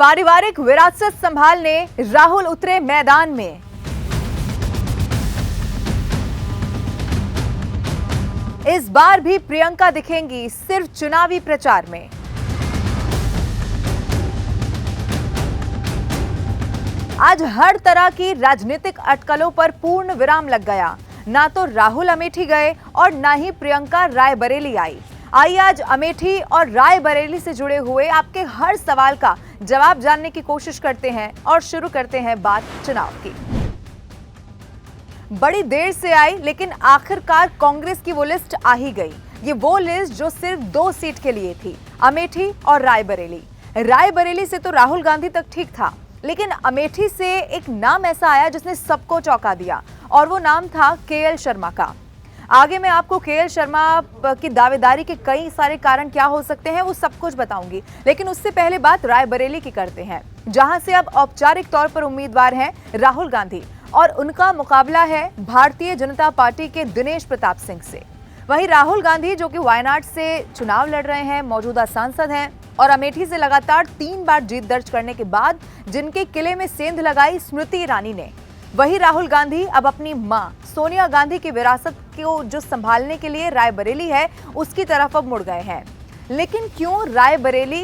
पारिवारिक विरासत संभालने राहुल उतरे मैदान में। इस बार भी प्रियंका दिखेंगी सिर्फ चुनावी प्रचार में। आज हर तरह की राजनीतिक अटकलों पर पूर्ण विराम लग गया। ना तो राहुल अमेठी गए और ना ही प्रियंका रायबरेली आई। आइए आज अमेठी और रायबरेली से जुड़े हुए आपके हर सवाल का जवाब जानने की कोशिश करते हैं और शुरू करते हैं बात चुनाव की। बड़ी देर से आई लेकिन आखिरकार कांग्रेस की वो लिस्ट आ ही गई। ये वो लिस्ट जो सिर्फ 2 सीट के लिए थी, अमेठी और रायबरेली। रायबरेली से तो राहुल गांधी तक ठीक था, लेकिन अमेठी से एक नाम ऐसा आया जिसने सबको चौंका दिया और वो नाम था केएल शर्मा का। आगे मैं आपको केएल शर्मा की दावेदारी के कई सारे कारण क्या हो सकते हैं वो सब कुछ बताऊंगी, लेकिन उससे पहले बात रायबरेली की करते हैं, जहां से अब औपचारिक तौर पर उम्मीदवार हैं राहुल गांधी और उनका मुकाबला है भारतीय जनता पार्टी के दिनेश प्रताप सिंह से। वहीं राहुल गांधी जो कि वायनाड से चुनाव लड़ रहे हैं, मौजूदा सांसद हैं और अमेठी से लगातार 3 बार जीत दर्ज करने के बाद जिनके किले में सेंध लगाई स्मृति ईरानी ने, वही राहुल गांधी अब अपनी मां सोनिया गांधी की विरासत को जो संभालने के लिए रायबरेली है उसकी तरफ अब मुड़ गए हैं। लेकिन क्यों रायबरेली,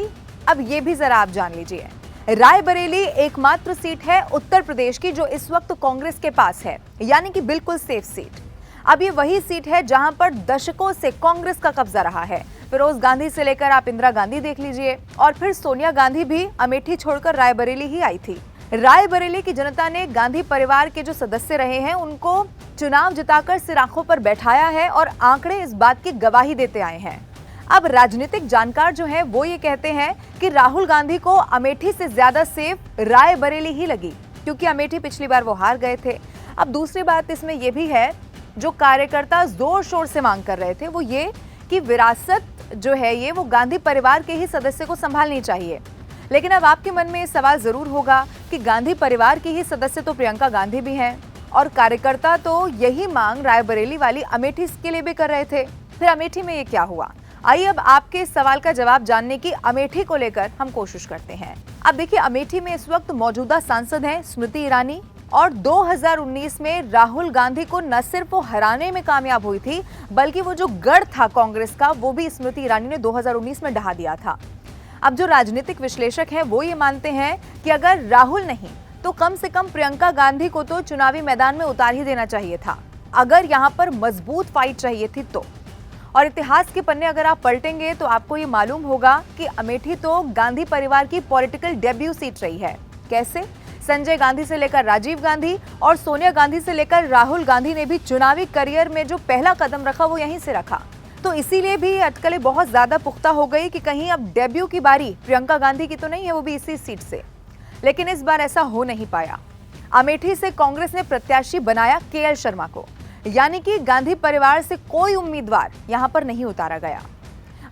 अब ये भी जरा आप जान लीजिए। रायबरेली एकमात्र सीट है उत्तर प्रदेश की जो इस वक्त कांग्रेस के पास है, यानी कि बिल्कुल सेफ सीट। अब ये वही सीट है जहां पर दशकों से कांग्रेस का कब्जा रहा है। फिरोज गांधी से लेकर आप इंदिरा गांधी देख लीजिए और फिर सोनिया गांधी भी अमेठी छोड़कर रायबरेली ही आई थी। रायबरेली की जनता ने गांधी परिवार के जो सदस्य रहे हैं उनको चुनाव जिताकर सिर आंखों पर बैठाया है और आंकड़े इस बात की गवाही देते आए हैं। अब राजनीतिक जानकार जो हैं वो ये कहते हैं कि राहुल गांधी को अमेठी से ज्यादा सेफ रायबरेली ही लगी, क्योंकि अमेठी पिछली बार वो हार गए थे। अब दूसरी बात इसमें यह भी है, जो कार्यकर्ता जोर शोर से मांग कर रहे थे वो ये कि विरासत जो है ये वो गांधी परिवार के ही सदस्य को संभालनी चाहिए। लेकिन अब आपके मन में ये सवाल जरूर होगा कि गांधी परिवार के ही सदस्य तो प्रियंका गांधी भी हैं और कार्यकर्ता तो यही मांग रायबरेली वाली अमेठी के लिए भी कर रहे थे। फिर अमेठी में ये क्या हुआ? आइए अब आपके इस सवाल का जवाब जानने की अमेठी को लेकर हम कोशिश करते हैं। अब देखिए, अमेठी में इस वक्त मौजूदा सांसद हैं स्मृति ईरानी और 2019 में राहुल गांधी को न सिर्फ वो हराने में कामयाब हुई थी, बल्कि वो जो गढ़ था कांग्रेस का वो भी स्मृति ईरानी ने 2019 में ढहा दिया था। अब जो राजनीतिक विश्लेषक हैं वो ये मानते हैं कि अगर राहुल नहीं तो कम से कम प्रियंका गांधी को तो चुनावी मैदान में उतार ही देना चाहिए था, अगर यहाँ पर मजबूत फाइट चाहिए थी तो। और इतिहास के पन्ने अगर आप पलटेंगे तो आपको ये मालूम होगा कि अमेठी तो गांधी परिवार की पॉलिटिकल डेब्यू सीट रही है। कैसे? संजय गांधी से लेकर राजीव गांधी और सोनिया गांधी से लेकर राहुल गांधी ने भी चुनावी करियर में जो पहला कदम रखा वो यहीं से रखा। तो इसीलिए भी अटकलें बहुत ज्यादा पुख्ता हो गई कि कहीं अब डेब्यू की बारी प्रियंका गांधी की तो नहीं है, वो भी इसी सीट से। लेकिन इस बार ऐसा हो नहीं पाया। अमेठी से कांग्रेस ने प्रत्याशी बनाया केएल शर्मा को, यानी कि गांधी परिवार से कोई उम्मीदवार यहां पर नहीं उतारा गया।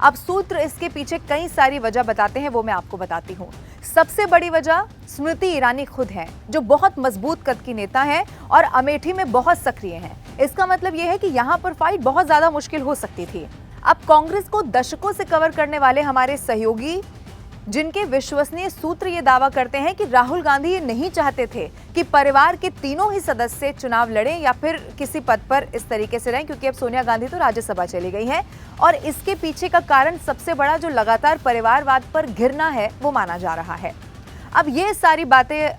अब सूत्र इसके पीछे कई सारी वजह बताते हैं, वो मैं आपको बताती हूँ। सबसे बड़ी वजह स्मृति ईरानी खुद है, जो बहुत मजबूत कद की नेता है और अमेठी में बहुत सक्रिय हैं। इसका मतलब यह है कि यहाँ पर फाइट बहुत ज्यादा मुश्किल हो सकती थी। अब कांग्रेस को दशकों से कवर करने वाले हमारे सहयोगी, जिनके विश्वसनीय सूत्र ये दावा करते हैं कि राहुल गांधी ये नहीं चाहते थे कि परिवार के तीनों ही सदस्य चुनाव लड़ें या फिर किसी पद पर इस तरीके से रहें, क्योंकि अब सोनिया गांधी तो राज्यसभा चली गई हैं और इसके पीछे का कारण सबसे बड़ा जो लगातार परिवारवाद पर घिरना है वो माना जा रहा है। अब ये सारी बातें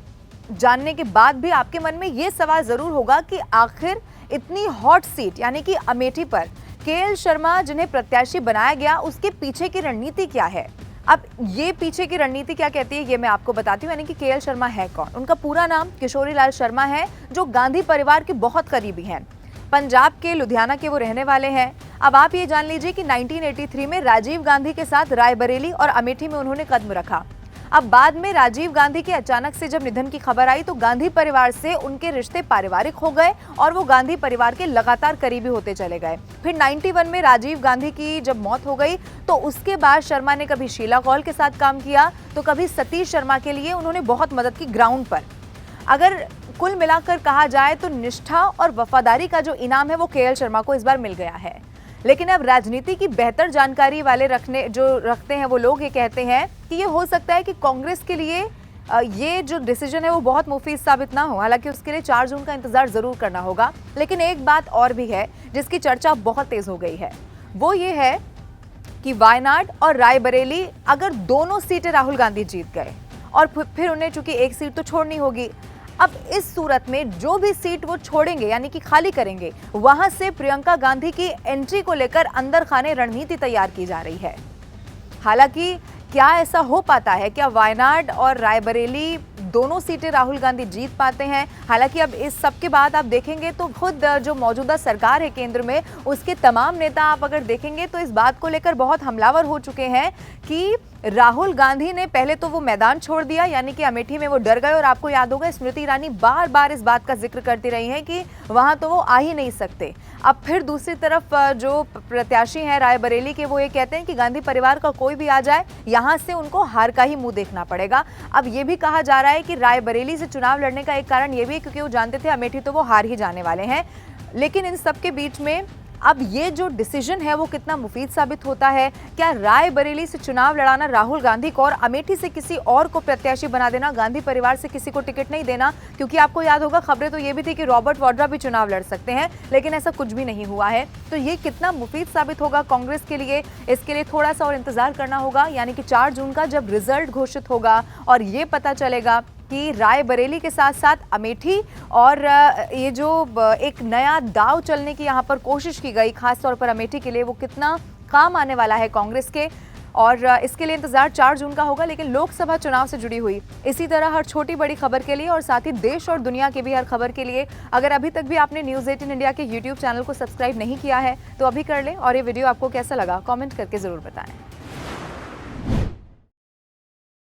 जानने के बाद भी आपके मन में ये सवाल जरूर होगा कि आखिर इतनी हॉट सीट यानी कि अमेठी पर केएल शर्मा जिन्हें प्रत्याशी बनाया गया उसके पीछे की रणनीति क्या है। अब ये पीछे की रणनीति क्या कहती है ये मैं आपको बताती हूँ। यानी कि केएल शर्मा है कौन? उनका पूरा नाम किशोरी लाल शर्मा है, जो गांधी परिवार के बहुत करीबी हैं। पंजाब के लुधियाना के वो रहने वाले हैं। अब आप ये जान लीजिए कि 1983 में राजीव गांधी के साथ रायबरेली और अमेठी में उन्होंने कदम रखा। अब बाद में राजीव गांधी के अचानक से जब निधन की खबर आई तो गांधी परिवार से उनके रिश्ते पारिवारिक हो गए और वो गांधी परिवार के लगातार करीबी होते चले गए। फिर 91 में राजीव गांधी की जब मौत हो गई तो उसके बाद शर्मा ने कभी शीला कौल के साथ काम किया तो कभी सतीश शर्मा के लिए उन्होंने बहुत मदद की ग्राउंड पर। अगर कुल मिलाकर कहा जाए तो निष्ठा और वफादारी का जो इनाम है वो केएल शर्मा को इस बार मिल गया है। लेकिन अब राजनीति की बेहतर जानकारी वाले रखते हैं वो लोग ये कहते हैं कि ये हो सकता है कि कांग्रेस के लिए ये जो डिसीजन है वो बहुत मुफीद साबित ना हो। हालांकि उसके लिए 4 जून का इंतजार जरूर करना होगा। लेकिन एक बात और भी है जिसकी चर्चा बहुत तेज हो गई है, वो ये है कि वायनाड और रायबरेली अगर दोनों सीटें राहुल गांधी जीत गए और फिर उन्हें चूंकि एक सीट तो छोड़नी होगी, अब इस सूरत में जो भी सीट वो छोड़ेंगे यानी कि खाली करेंगे, वहां से प्रियंका गांधी की एंट्री को लेकर अंदर खाने रणनीति तैयार की जा रही है। हालांकि क्या ऐसा हो पाता है? क्या वायनाड और रायबरेली दोनों सीटें राहुल गांधी जीत पाते हैं? हालांकि अब इस सब के बाद आप देखेंगे तो खुद जो मौजूदा सरकार है केंद्र में, उसके तमाम नेता आप अगर देखेंगे तो इस बात को लेकर बहुत हमलावर हो चुके हैं कि राहुल गांधी ने पहले तो वो मैदान छोड़ दिया, यानी कि अमेठी में वो डर गए। और आपको याद होगा स्मृति ईरानी बार बार इस बात का जिक्र करती रही हैं कि वहां तो वो आ ही नहीं सकते। अब फिर दूसरी तरफ जो प्रत्याशी हैं रायबरेली के, वो ये कहते हैं कि गांधी परिवार का कोई भी आ जाए, यहां से उनको हार का ही मुंह देखना पड़ेगा। अब ये भी कहा जा रहा है कि रायबरेली से चुनाव लड़ने का एक कारण ये भी है क्योंकि वो जानते थे अमेठी तो वो हार ही जाने वाले हैं। लेकिन इन सब के बीच में अब ये जो डिसीजन है वो कितना मुफीद साबित होता है? क्या रायबरेली से चुनाव लड़ाना राहुल गांधी को और अमेठी से किसी और को प्रत्याशी बना देना, गांधी परिवार से किसी को टिकट नहीं देना? क्योंकि आपको याद होगा खबरें तो ये भी थी कि रॉबर्ट वाड्रा भी चुनाव लड़ सकते हैं, लेकिन ऐसा कुछ भी नहीं हुआ है। तो ये कितना मुफीद साबित होगा कांग्रेस के लिए, इसके लिए थोड़ा सा और इंतजार करना होगा। यानी कि 4 जून का जब रिजल्ट घोषित होगा और ये पता चलेगा कि रायबरेली के साथ साथ अमेठी और ये जो एक नया दाव चलने की यहाँ पर कोशिश की गई खासतौर पर अमेठी के लिए, वो कितना काम आने वाला है कांग्रेस के। और इसके लिए इंतजार 4 जून का होगा। लेकिन लोकसभा चुनाव से जुड़ी हुई इसी तरह हर छोटी बड़ी खबर के लिए और साथ ही देश और दुनिया की भी हर खबर के लिए अगर अभी तक भी आपने न्यूज़ 18 इंडिया के YouTube चैनल को सब्सक्राइब नहीं किया है तो अभी कर लें। और ये वीडियो आपको कैसा लगा कमेंट करके ज़रूर बताएं।